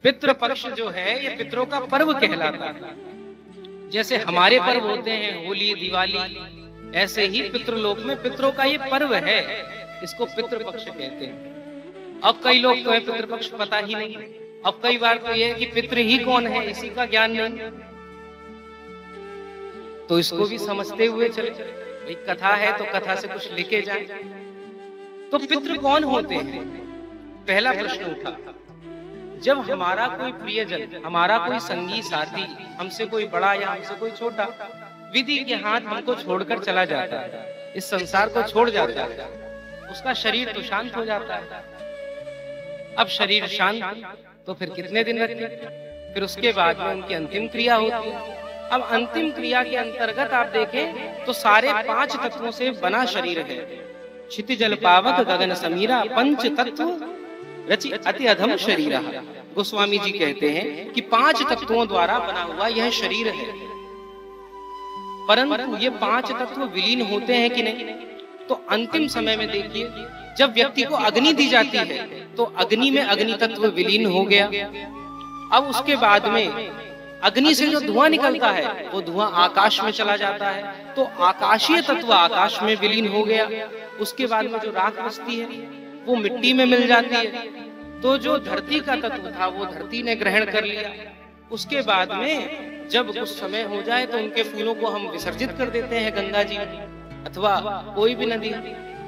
पितृपक्ष जो है ये पितरों का पर्व कहलाता है। जैसे हमारे पर्व होते हैं होली, दिवाली, ऐसे ही पितृलोक में पितरों का ये पर्व है, इसको पितृपक्ष कहते हैं। अब कई लोग तो है पितृपक्ष पता ही नहीं, अब कई बार तो ये है कि पितृ ही कौन है इसी का ज्ञान नहीं, तो इसको भी समझते हुए चले। एक कथा है तो कथा से कुछ लेके जाए। तो पितृ कौन होते हैं? पहला प्रश्न उठा, जब हमारा कोई प्रियजन, हमारा कोई संगी साथी, हमसे कोई बड़ा या हमसे कोई छोटा, विधि के हाथ हमको छोड़कर चला जाता है, इस संसार को छोड़ जाता है, उसका शरीर तो शांत हो जाता है। अब शरीर शांत तो फिर कितने दिन रखते, फिर उसके बाद में उनकी अंतिम क्रिया होती है। अब अंतिम क्रिया के अंतर्गत आप देखें तो सारे 5 तत्वों से बना शरीर है। क्षिति जल पावक गगन समीरा, पंच तत्व रचि अति अधम शरीर। गोस्वामी जी कहते हैं कि 5 तत्वों द्वारा बना हुआ यह शरीर है, परंतु ये 5 तत्व विलीन होते हैं कि नहीं? तो अंतिम समय में देखिए, जब व्यक्ति को अग्नि दी जाती है तो अग्नि में अग्नि तत्व विलीन हो गया। अब उसके बाद में अग्नि से जो धुआं निकलता है वो धुआं आकाश में चला जाता है, तो आकाशीय तत्व आकाश में विलीन हो गया। उसके बाद में जो राख बचती है वो मिट्टी में मिल जाती है, तो जो धरती का तत्व था वो धरती ने ग्रहण कर लिया। उसके बाद में जब कुछ समय हो जाए तो उनके फूलों को हम विसर्जित कर देते हैं गंगा जी अथवा कोई भी नदी।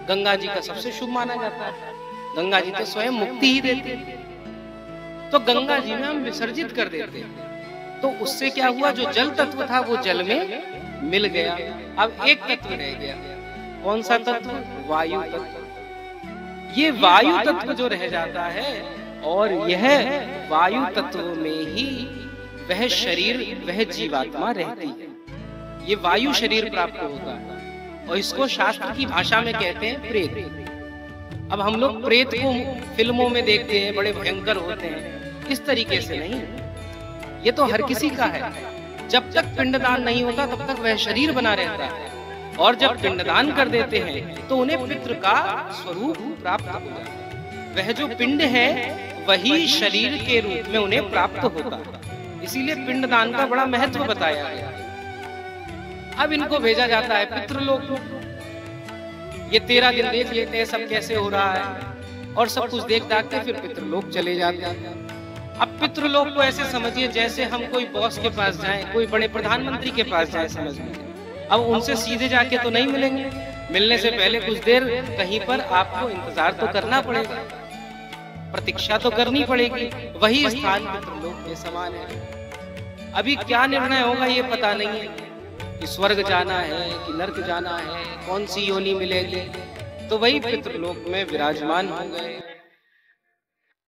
गंगा जी का सबसे शुभ माना जाता है, गंगा जी तो स्वयं मुक्ति ही देती है, तो गंगा जी में हम विसर्जित कर देते हैं। तो उससे क्या हुआ, जो जल तत्व था वो जल में मिल गया। अब एक तत्व रह गया, कौन सा तत्व? वायु तत्व। ये वायु तत्व जो रह जाता है, और यह वायु तत्व में ही वह शरीर, वह जीवात्मा रहती है। ये वायु शरीर प्राप्त होता है और इसको शास्त्र की भाषा में कहते हैं प्रेत। अब हम लोग प्रेत को फिल्मों में देखते हैं, बड़े भयंकर होते हैं, इस तरीके से नहीं, ये तो हर किसी का है। जब तक पिंडदान नहीं होता तब तक वह शरीर बना रहता है, और जब पिंडदान कर देते हैं तो उन्हें पितृ का स्वरूप प्राप्त हो जाता है। वह जो पिंड है वही शरीर के रूप में उन्हें प्राप्त होता है, इसीलिए पिंडदान का बड़ा महत्व बताया गया। अब इनको भेजा जाता है पितृलोक में। ये 13 दिन देख लेते हैं सब कैसे हो रहा है, और सब कुछ देख दाख के फिर पितृलोक चले जाते हैं। अब पितृलोक को ऐसे समझिए जैसे हम कोई बॉस के पास जाएं, कोई बड़े प्रधानमंत्री के पास जाएं, समझ लीजिए। अब उनसे सीधे जाके तो नहीं मिलेंगे, मिलने से पहले कुछ देर कहीं पर आपको इंतजार तो करना पड़ेगा, प्रतीक्षा तो करनी पड़ेगी। वही स्थान पितृलोक के समान है। अभी क्या निर्णय होगा ये पता नहीं है कि स्वर्ग जाना है कि नर्क जाना है, कौन सी योनि मिलेगी, तो वही पितृलोक में विराजमान हो गए।